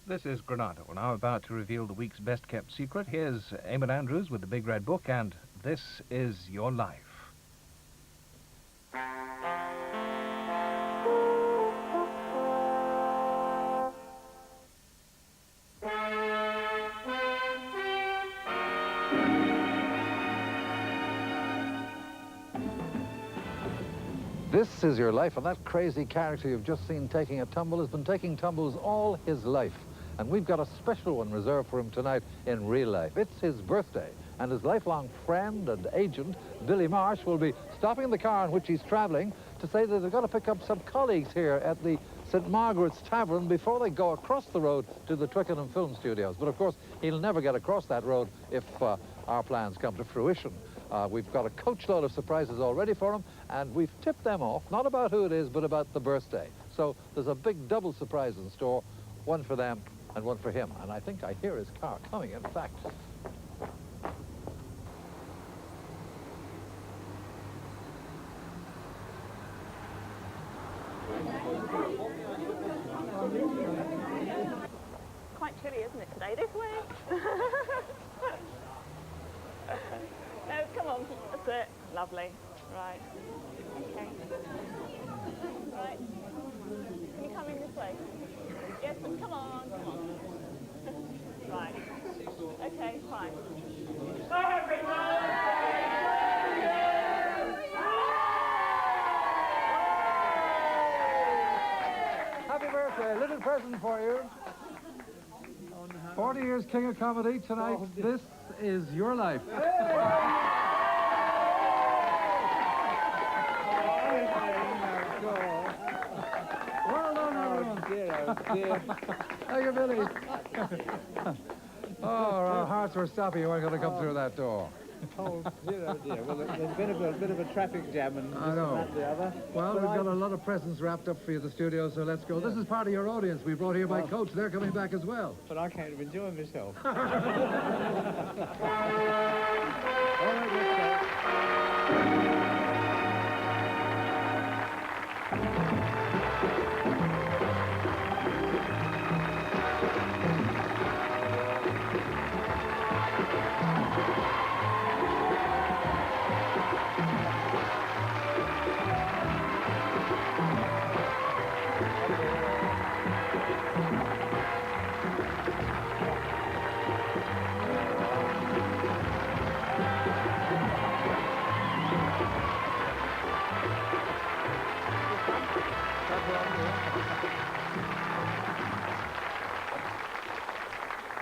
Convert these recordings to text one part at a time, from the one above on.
This is Granado. We're now about to reveal the week's best-kept secret. Here's Eamon Andrews with the Big Red Book, and This Is Your Life. This is your life, and that crazy character you've just seen taking a tumble has been taking tumbles all his life. And we've got a special one reserved for him tonight in real life. It's his birthday, and his lifelong friend and agent, Billy Marsh, will be stopping the car in which he's travelling to say that they've got to pick up some colleagues here at the St. Margaret's Tavern before they go across the road to the Twickenham Film Studios. But of course, he'll never get across that road if our plans come to fruition. We've got a coachload of surprises already for him, and we've tipped them off, not about who it is, but about the birthday. So there's a big double surprise in store, one for them and one for him. And I think I hear his car coming, in fact. Quite chilly, isn't it, today? This way? No, come on. That's it. Lovely. Right. Okay. Right. Can you come in this way? Yes, but come on. Come on. Right. Okay, fine. Happy birthday. A little present for you. 40 years King of Comedy tonight. This is your life. Well done, everyone. Oh, dear. Thank you, Billy. Oh, our hearts were stopping. You weren't going to come through that door. Oh, dear. Well, there's been a bit of a traffic jam and I know. this and that and the other. Well, But we've got a lot of presents wrapped up for you at the studio, so let's go. This is part of your audience. We brought here by coach. They're coming back as well. But I can't even enjoy myself. All right, let's go.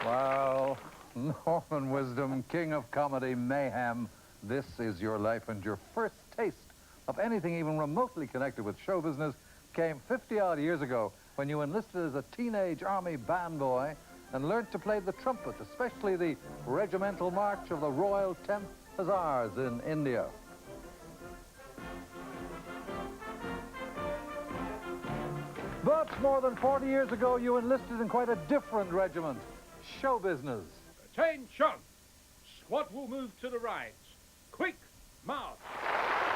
Well, Norman Wisdom, King of Comedy Mayhem, this is your life, and your first taste of anything even remotely connected with show business came 50-odd years ago when you enlisted as a teenage army band boy and learned to play the trumpet, especially the regimental march of the Royal 10th Hussars in India. But more than 40 years ago, you enlisted in quite a different regiment, show business. Attention! Squad will move to the right. Quick, march!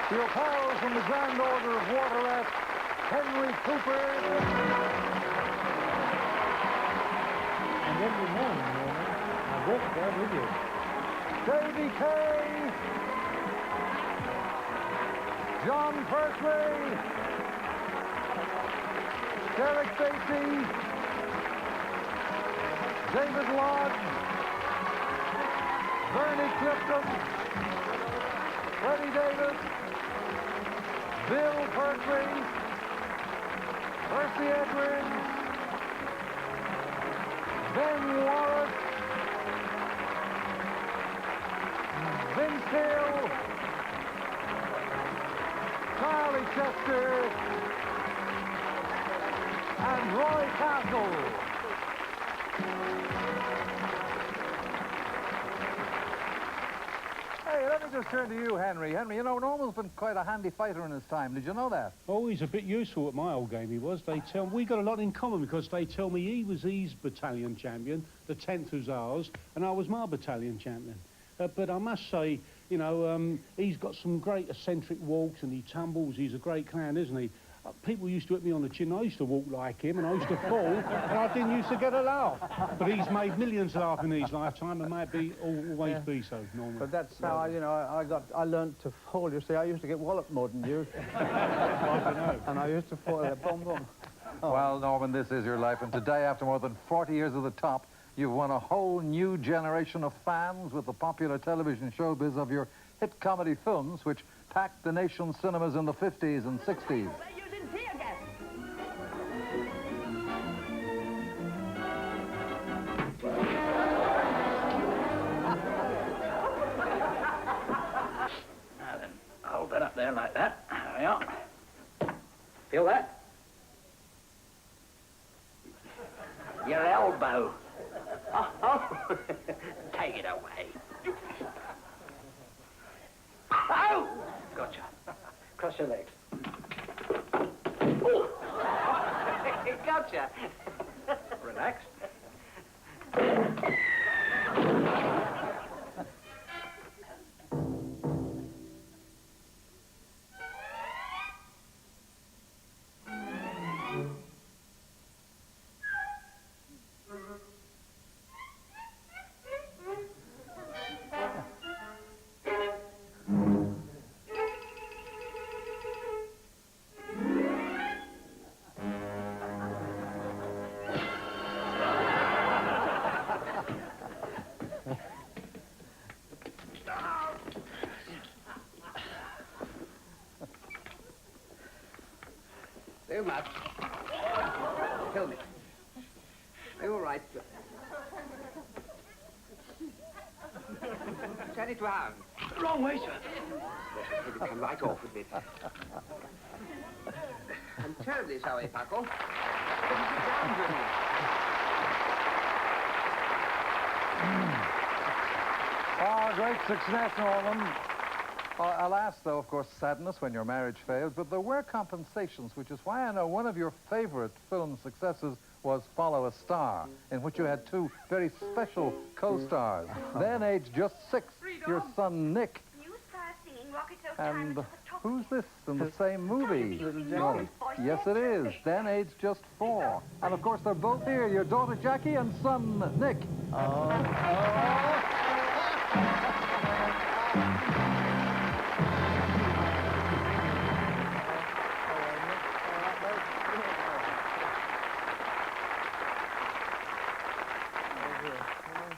Your pals from the Grand Order of Water Henry Cooper. And every morning, I walk there with you. Davy Kay. John Pertwee. Derek Stacey. David Lodge. Bernie Clifton. Freddie Davis. Bill Pertwee. Percy Edwards. Ben Warwick. Vince Hill. Charlie Chester. And Roy Castle. Hey, let me just turn to you, Henry. Henry, you know, Norman's been quite a handy fighter in his time. Did you know that? Oh, he's a bit useful at my old game, he was. They tell we got a lot in common because they tell me he was his battalion champion, the 10th Hussars, and I was my battalion champion. But I must say, you know, he's got some great eccentric walks and he tumbles. He's a great clown, isn't he? People used to hit me on the chin. I used to walk like him, and I used to fall, and I didn't used to get a laugh. But he's made millions laugh in his lifetime, and may be always be so, Norman. But that's how I learned to fall. You see, I used to get walloped more than you. And I used to fall at boom boom. Well, Norman, this is your life, and today, after more than 40 years at the top, you've won a whole new generation of fans with the popular television showbiz of your hit comedy films, which packed the nation's cinemas in the 50s and 60s. They're using tear gas. Now then, hold that up there like that. There we are. Feel that? Your elbow. Oh. Take it away. Oh! Gotcha. Cross your legs. Oh. Gotcha. Relax. Too much. Kill me. Are you all right? Turn it round. Wrong way, sir. Let it come right off a bit. I'm terribly sorry, Paco. But it's down with me. Ah, great success, Norman. Alas, though, of course, sadness when your marriage failed, but there were compensations, which is why I know one of your favorite film successes was Follow a Star, in which you had two very special co-stars. Then, aged just 6, your son, Nick. And who's this in the same movie? No. Yes, it is. Then, aged just 4. And, of course, they're both here, your daughter, Jackie, and son, Nick.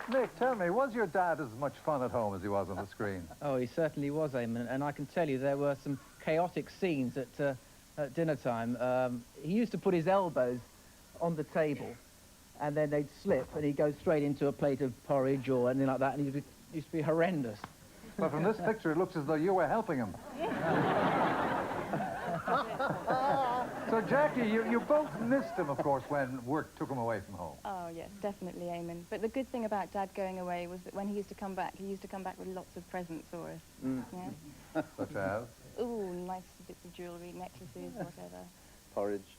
Nick, tell me, was your dad as much fun at home as he was on the screen? Oh, he certainly was, Eamon, and I can tell you there were some chaotic scenes at dinner time. He used to put his elbows on the table, and then they'd slip, and he'd go straight into a plate of porridge or anything like that, and it used to be horrendous. But from this picture, it looks as though you were helping him. So, Jackie, you both missed him, of course, when work took him away from home. Oh, yes, definitely, Eamon. But the good thing about Dad going away was that when he used to come back with lots of presents for us. Yeah? Such as? Ooh, nice bits of jewellery, necklaces, whatever. Porridge.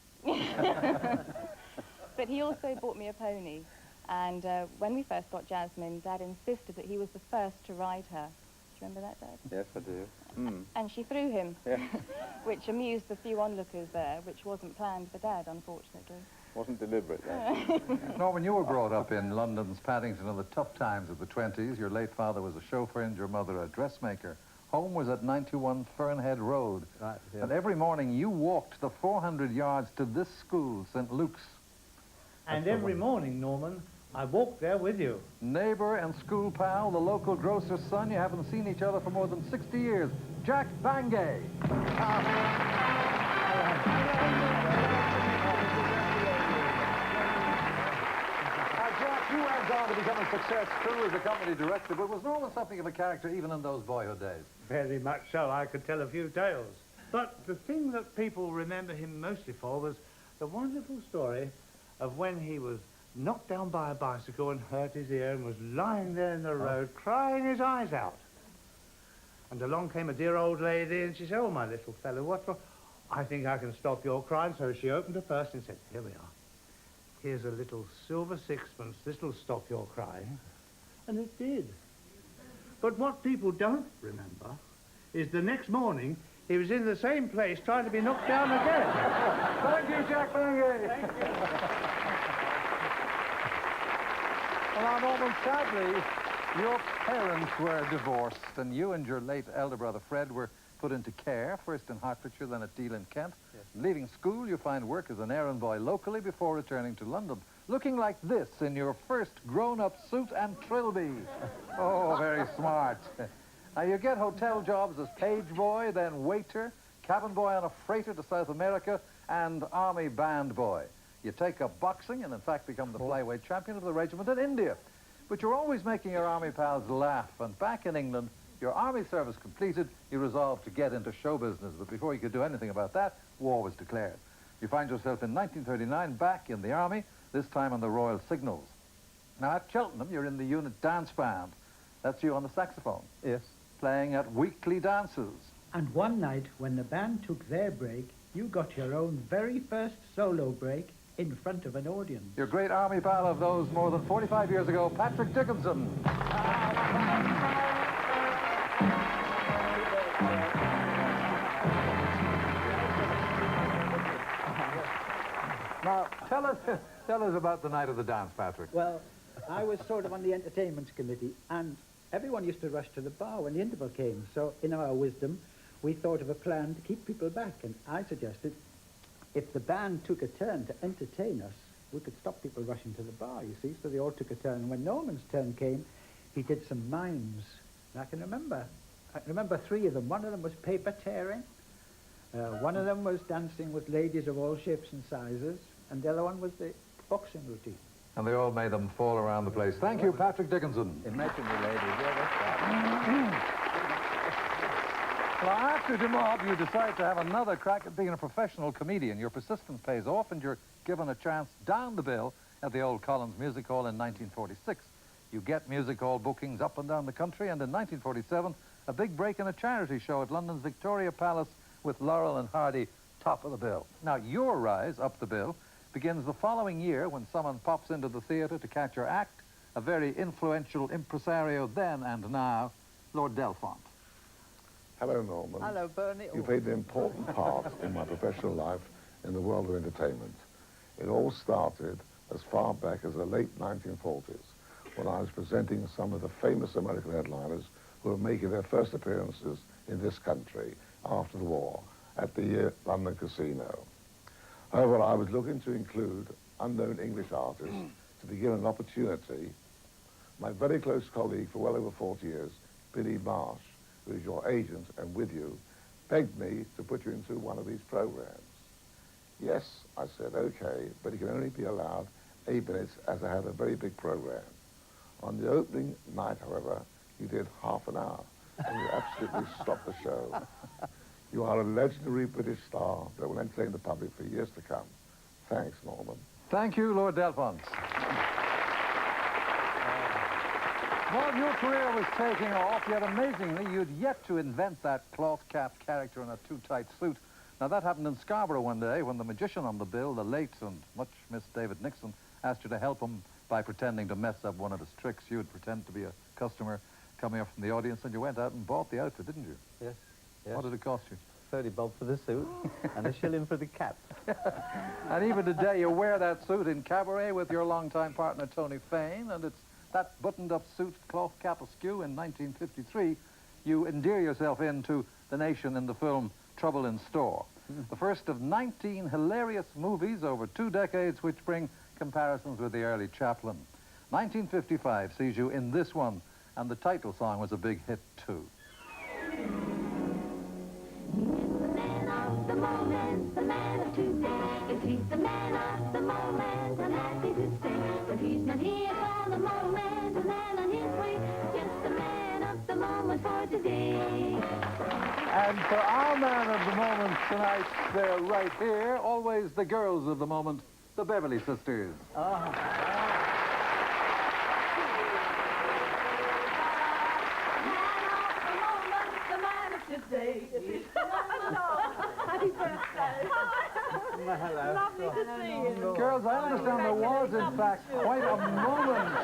But he also bought me a pony. And when we first got Jasmine, Dad insisted that he was the first to ride her. Do you remember that, Dad? Yes, I do. And she threw him, Yeah. which amused the few onlookers there, which wasn't planned for Dad, unfortunately. Wasn't deliberate, that. Norman, you were brought up in London's Paddington in the tough times of the 20s. Your late father was a chauffeur and your mother a dressmaker. Home was at 91 Fernhead Road. Right, yeah. And every morning you walked the 400 yards to this school, St. Luke's. And every morning, Norman, I walked there with you. Neighbor and school pal, the local grocer's son. You haven't seen each other for more than 60 years. Jack Bangay. Jack, you went on to become a success too as a comedy director, but was Norman something of a character even in those boyhood days? Very much so. I could tell a few tales. But the thing that people remember him mostly for was the wonderful story of when he was knocked down by a bicycle and hurt his ear and was lying there in the road crying his eyes out. And along came a dear old lady and she said, "Oh, my little fellow, what's wrong? I think I can stop your crying." So she opened her purse and said, "Here we are. Here's a little silver sixpence. This'll stop your crying." And it did. But what people don't remember is the next morning he was in the same place trying to be knocked down again. Thank you, Jack Lange. Thank you. Well, now, Norman, sadly, your parents were divorced, and you and your late elder brother Fred were put into care, first in Hertfordshire, then at Deal in Kent. Yes. Leaving school, you find work as an errand boy locally before returning to London, looking like this in your first grown-up suit and trilby. Oh, very smart. Now, you get hotel jobs as page boy, then waiter, cabin boy on a freighter to South America, and army band boy. You take up boxing and, in fact, become the flyweight champion of the regiment in India. But you're always making your army pals laugh, and back in England, your army service completed, you resolved to get into show business. But before you could do anything about that, war was declared. You find yourself in 1939 back in the army, this time on the Royal Signals. Now, at Cheltenham, you're in the unit dance band. That's you on the saxophone. Yes. Playing at weekly dances. And one night, when the band took their break, you got your own very first solo break in front of an audience. Your great army pal of those more than 45 years ago, Patrick Dickinson. Now, tell us about the night of the dance, Patrick. Well, I was sort of on the entertainment committee, and everyone used to rush to the bar when the interval came. So, in our wisdom, we thought of a plan to keep people back, and I suggested if the band took a turn to entertain us, we could stop people rushing to the bar, you see. So they all took a turn, and when Norman's turn came, he did some mimes. And I can remember three of them. One of them was paper tearing. One of them was dancing with ladies of all shapes and sizes, and the other one was the boxing routine. And they all made them fall around the place. Thank you, Patrick Dickinson. Imaginary ladies, yeah, that's right. Well, after the mob, you decide to have another crack at being a professional comedian. Your persistence pays off, and you're given a chance down the bill at the old Collins Music Hall in 1946. You get music hall bookings up and down the country, and in 1947, a big break in a charity show at London's Victoria Palace with Laurel and Hardy top of the bill. Now, your rise up the bill begins the following year when someone pops into the theatre to catch your act, a very influential impresario then and now, Lord Delfont. Hello, Norman. Hello, Bernie. You played an important part in my professional life in the world of entertainment. It all started as far back as the late 1940s, when I was presenting some of the famous American headliners who were making their first appearances in this country after the war at the London Casino. However, I was looking to include unknown English artists to be given an opportunity. My very close colleague for well over 40 years, Billy Marsh, who is your agent and with you, begged me to put you into one of these programs. Yes, I said, okay, but he can only be allowed 8 minutes as I had a very big program. On the opening night, however, you did half an hour, and you absolutely stopped the show. You are a legendary British star that will entertain the public for years to come. Thanks, Norman. Thank you, Lord Delfont. While your career was taking off, yet amazingly, you'd yet to invent that cloth-capped character in a too-tight suit. Now, that happened in Scarborough one day when the magician on the bill, the late and much missed David Nixon, asked you to help him by pretending to mess up one of his tricks. You would pretend to be a customer coming up from the audience, and you went out and bought the outfit, didn't you? Yes. What did it cost you? 30 bob for the suit and a shilling for the cap. And even today, you wear that suit in cabaret with your longtime partner, Tony Fane, and it's that buttoned-up suit, cloth cap askew in 1953, you endear yourself into the nation in the film Trouble in Store. The first of 19 hilarious movies over 2 decades which bring comparisons with the early Chaplin. 1955 sees you in this one, and the title song was a big hit, too. The moment, the man of today. If he's the man of the moment, I'm happy to say. But he's not here for the moment, and then on his way. Just the man of the moment for today. And for our man of the moment tonight, they're right here, always the girls of the moment, the Beverly Sisters. Happy birthday. Lovely to see you. Girls, I understand there was, in fact, quite a moment.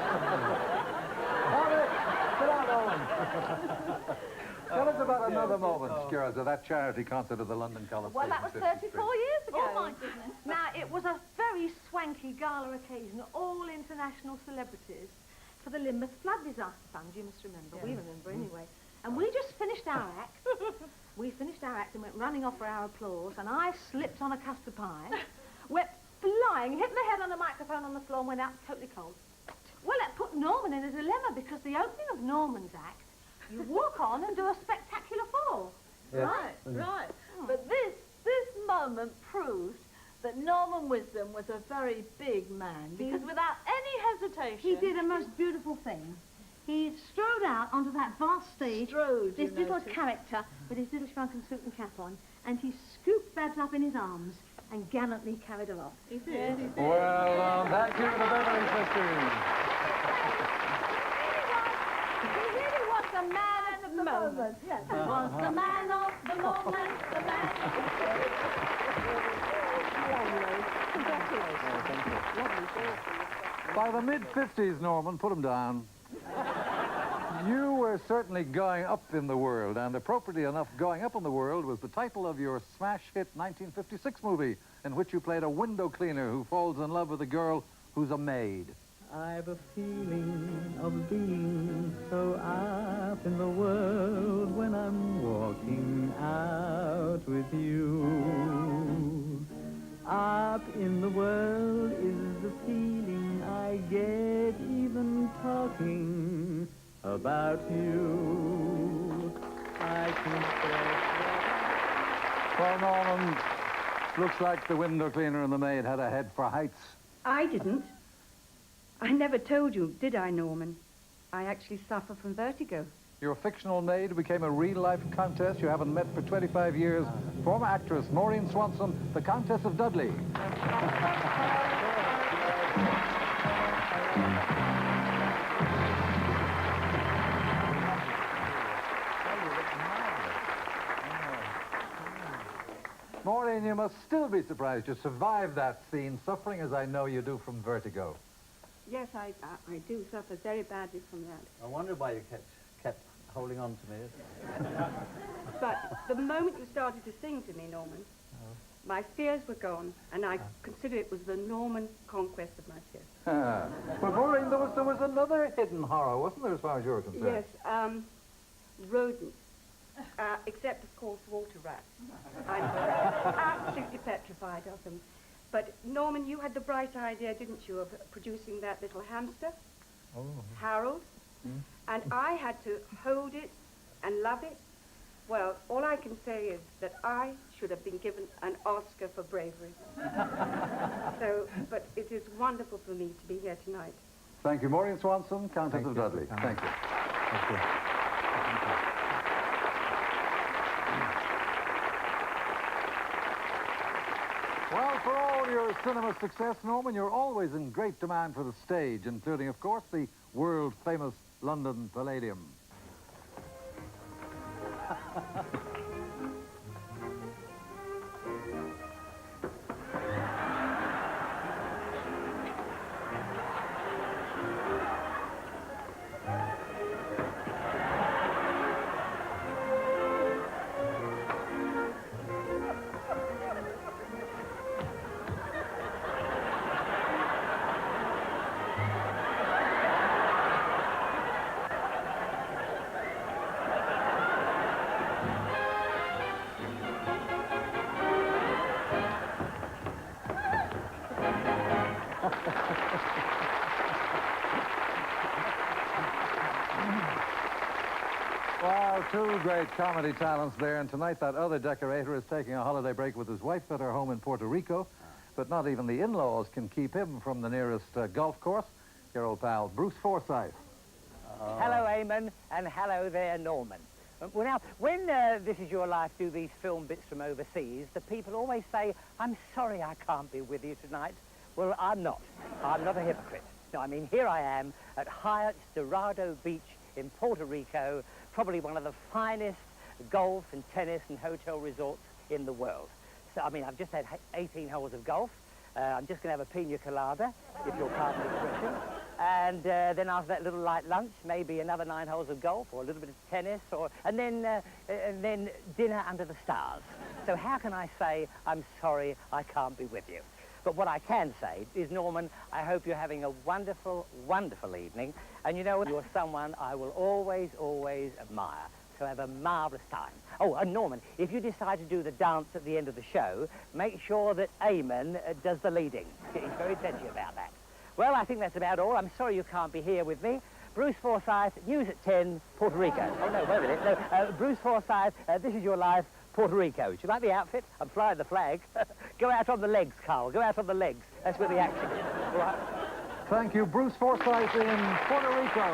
Hold it! Sit down, Owen. Tell us about another moment, Skira, at that charity concert at the London Coliseum. Well, that was 50 34 Street. years ago. Oh, my goodness. Now, it was a very swanky gala occasion, all international celebrities for the Lynmouth Flood Disaster Fund, you must remember. We remember anyway. And we just finished our act. We finished our act and went running off for our applause, and I slipped on a custard pie, went flying, hit my head on the microphone on the floor and went out totally cold. Well, it put Norman in a dilemma, because the opening of Norman's act, you walk on and do a spectacular fall. Yes. Right. But this moment proved that Norman Wisdom was a very big man, because without any hesitation... He did a most beautiful thing. He strode out onto that vast stage, this little character with his little shrunken suit and cap on, and he scooped Babs up in his arms and gallantly carried her off. He did. He did. Well, thank you to the Beverly Sisters. He really was the man of the moment. Yes. He was the man of the moment, the man of the moment. Congratulations. By the mid-50s, Norman, put him down. You were certainly going up in the world, and appropriately enough, Going Up in the World was the title of your smash hit 1956 movie, in which you played a window cleaner who falls in love with a girl who's a maid. I've a feeling of being so up in the world when I'm walking out with you. Up in the world is the feeling I get even talking about you. I can say... Well, Norman, looks like the window cleaner and the maid had a head for heights. I didn't. I never told you, did I, Norman? I actually suffer from vertigo. Your fictional maid became a real-life countess you haven't met for 25 years. Former actress Maureen Swanson, the Countess of Dudley. Maureen, you must still be surprised you survived that scene, suffering as I know you do from vertigo. Yes, I do suffer very badly from that. I wonder why you kept holding on to me. But the moment you started to sing to me, Norman, my fears were gone, and I consider it was the Norman conquest of my fears. But Maureen, there was another hidden horror, wasn't there, as far as you're concerned? Yes, rodents. Except, of course, water rats. I'm absolutely petrified of them. But, Norman, you had the bright idea, didn't you, of producing that little hamster, Harold, and I had to hold it and love it. Well, all I can say is that I should have been given an Oscar for bravery. So, but it is wonderful for me to be here tonight. Thank you. Maureen Swanson, Countess of Dudley. Thank you. Thank you. Well, for all your cinema success, Norman, you're always in great demand for the stage, including, of course, the world-famous London Palladium. Wow, two great comedy talents there, and tonight that other decorator is taking a holiday break with his wife at her home in Puerto Rico, but not even the in-laws can keep him from the nearest golf course. Your old pal, Bruce Forsyth. Hello, Eamon, and hello there, Norman. Well, now, when This Is Your Life do these film bits from overseas, the people always say, I'm sorry I can't be with you tonight. Well, I'm not. I'm not a hypocrite. No, I mean, here I am at Hyatt's Dorado Beach in Puerto Rico, probably one of the finest golf and tennis and hotel resorts in the world. So, I mean, I've just had 18 holes of golf. I'm just going to have a pina colada, if you'll pardon the expression. And then after that little light lunch, maybe another 9 holes of golf or a little bit of tennis, and then dinner under the stars. So how can I say, I'm sorry I can't be with you? But what I can say is, Norman, I hope you're having a wonderful, wonderful evening. And you know, you're someone I will always, always admire. So have a marvellous time. Oh, and Norman, if you decide to do the dance at the end of the show, make sure that Eamon does the leading. He's very touchy about that. Well, I think that's about all. I'm sorry you can't be here with me. Bruce Forsyth, news at 10, Puerto Rico. Oh, no, wait a minute. No, Bruce Forsyth, This Is Your Life, Puerto Rico. Do you like the outfit? I'm flying the flag. Go out on the legs, Carl. Go out on the legs. That's where the action is. All right. Thank you, Bruce Forsyth in Puerto Rico.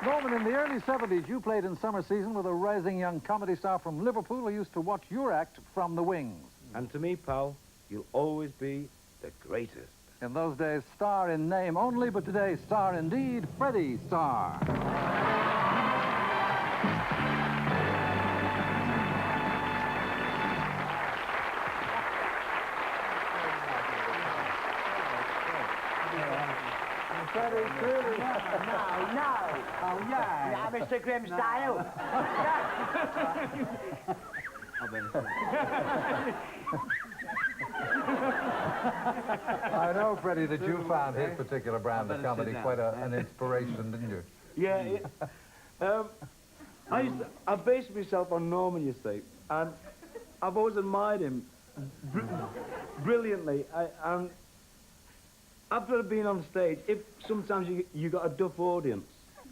Norman, in the early 70s, you played in Summer Season with a rising young comedy star from Liverpool who used to watch your act from the wings. And to me, pal, you'll always be the greatest. In those days, star in name only, but today, star indeed, Freddie Starr. Freddie, truly. No. Oh, yeah. Now, Mr. Grimstyle. I know, Freddie, that you found his particular brand of comedy quite an inspiration, didn't you? Yeah. I based myself on Norman, you see, and I've always admired him brilliantly. And after being on stage, if sometimes you got a duff audience,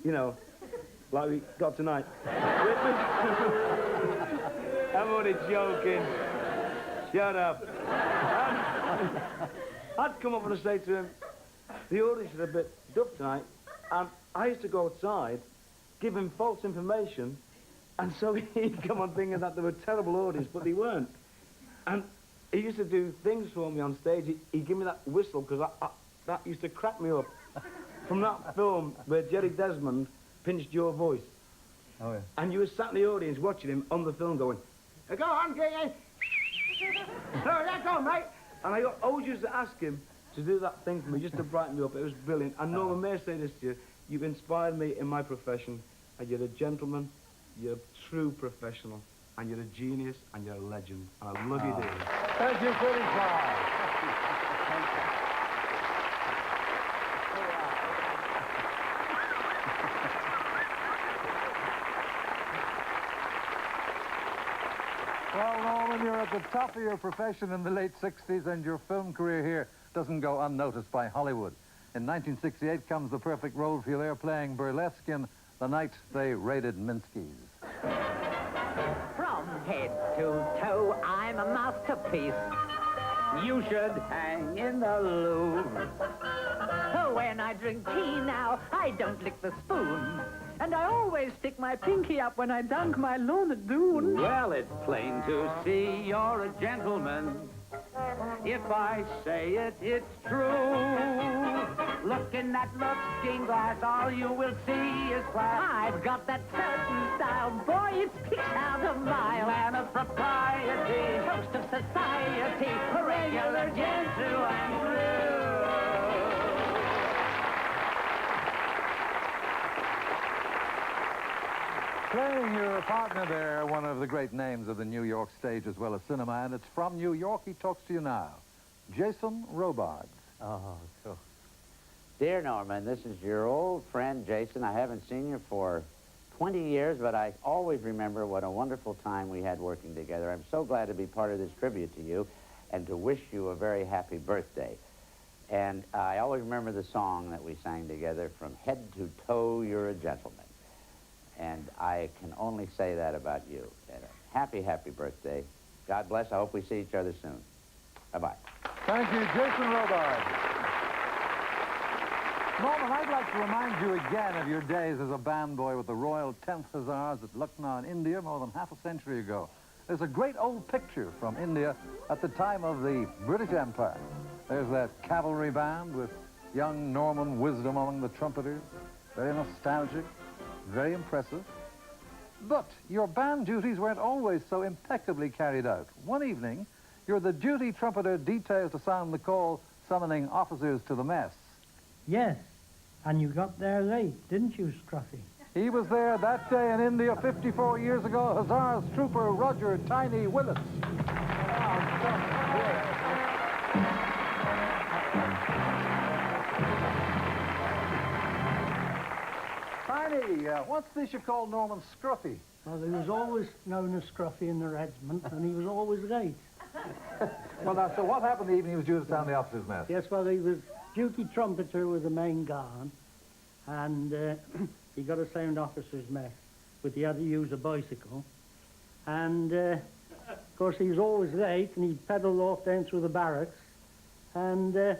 you know, like we got tonight. I'm only joking. Shut up. I'd come up and say to him, the audience is a bit duff tonight, and I used to go outside, give him false information, and so he'd come on thinking that they were a terrible audience, but they weren't. And he used to do things for me on stage. He'd give me that whistle, because that used to crack me up. From that film where Jerry Desmond pinched your voice. Oh, yeah. And you were sat in the audience watching him on the film going, go on, get in. No, that's on, mate. And I always used to ask him to do that thing for me, just to brighten me up. It was brilliant. And Norman, may I say this to you, you've inspired me in my profession, and you're a gentleman, you're a true professional, and you're a genius, and you're a legend. And I love you dearly. Thank you, Freddie Starr. Well, Norman, you're at the top of your profession in the late 60s, and your film career here doesn't go unnoticed by Hollywood. In 1968 comes the perfect role for you there, playing burlesque in The Night They Raided Minsky's. From head to toe, I'm a masterpiece. You should hang in the Louvre. When I drink tea now, I don't lick the spoon. And I always stick my pinky up when I dunk my Lorna Doone. Well, it's plain to see you're a gentleman. If I say it, it's true. Look in that looking glass, all you will see is class. I've got that certain style, boy, it speaks out a mile. Man of propriety, Toast of society, a regular gentle and true. Playing your partner there, one of the great names of the New York stage as well as cinema, and it's from New York he talks to you now. Jason Robards. Oh, cool. Dear Norman, this is your old friend, Jason. I haven't seen you for 20 years, but I always remember what a wonderful time we had working together. I'm so glad to be part of this tribute to you and to wish you a very happy birthday. And I always remember the song that we sang together, From Head to Toe, You're a Gentleman. And I can only say that about you. And a happy, happy birthday. God bless. I hope we see each other soon. Bye-bye. Thank you, Jason Robards. Norman, I'd like to remind you again of your days as a band boy with the Royal 10th Hussars at Lucknow in India more than half a century ago. There's a great old picture from India at the time of the British Empire. There's that cavalry band with young Norman Wisdom among the trumpeters. Very nostalgic. Very impressive. But your band duties weren't always so impeccably carried out. One evening, you're the duty trumpeter detailed to sound the call, summoning officers to the mess. Yes, and you got there late, didn't you, Scruffy? He was there that day in India 54 years ago, Hussars Trooper Roger Tiny Willis. Tiny, what's this you call Norman Scruffy? Well, he was always known as Scruffy in the regiment, and he was always late. Well, now, so what happened the evening he was due to sound the officers' mess? Yes, well, he was duty trumpeter with the main guard, and he got a sound officer's mess, but he had to use a bicycle. And, of course, he was always late, and he pedalled off down through the barracks. And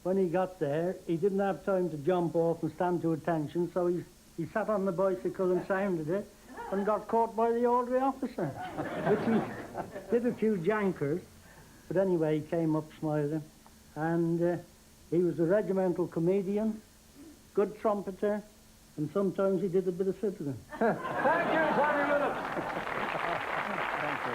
when he got there, he didn't have time to jump off and stand to attention, so he sat on the bicycle and sounded it, and got caught by the orderly officer, which he did a few jankers. But anyway, he came up smiling, and he was a regimental comedian, good trumpeter, and sometimes he did a bit of fiddling. Thank you, Tiny Willis. Thank you.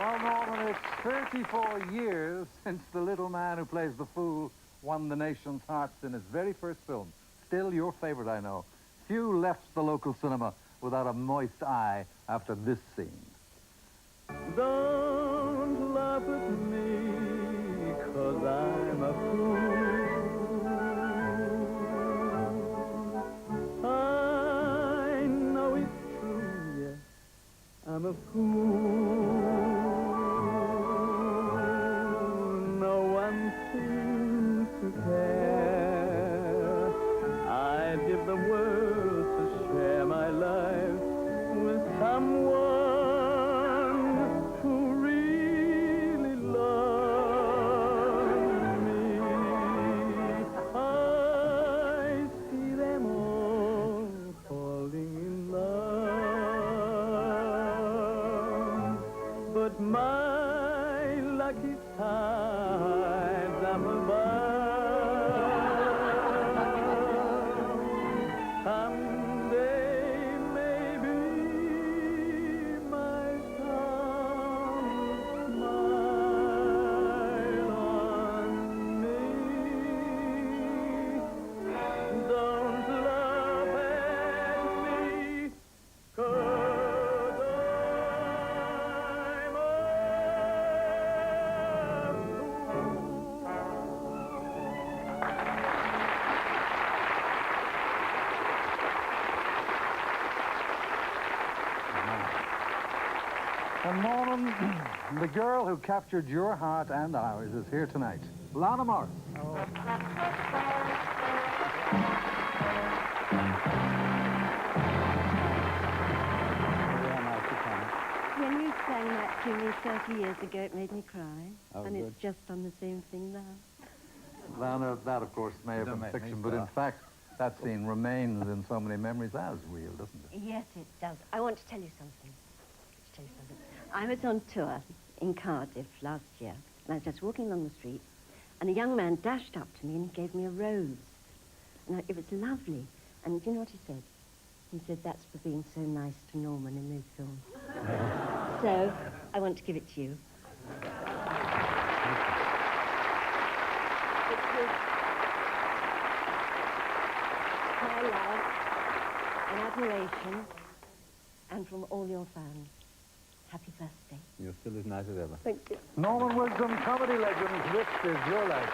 Well, Norman, it's 34 years since the little man who plays the fool won the nation's hearts in his very first film. Still your favorite, I know. Few left the local cinema without a moist eye after this scene. Don't laugh at me, 'cause I'm a fool. I know it's true, yes, I'm a fool. No one seems to care. I'd give the world to share my life with someone who really loves me. I see them all falling in love, but my lucky times I'm above. Someday maybe my son will smile on me. Don't laugh at me, 'cause I'm a And Norman, the girl who captured your heart and ours is here tonight. Lana Morris. When you sang that to me 30 years ago, it made me cry. Oh, and good. it's just on the same thing now. Lana, that of course may have Don't been make me fiction, but in laugh. fact, that scene remains in so many memories as real, doesn't it? Yes, it does. I want to tell you something. I was on tour in Cardiff last year, and I was just walking along the street, and a young man dashed up to me and he gave me a rose. And it was lovely. And do you know what he said? He said, "That's for being so nice to Norman in those films." So, I want to give it to you. It's with my love and admiration, and from all your fans. Happy birthday. You're still as nice as ever. Thank you. Norman Wisdom, comedy legend, this is your life.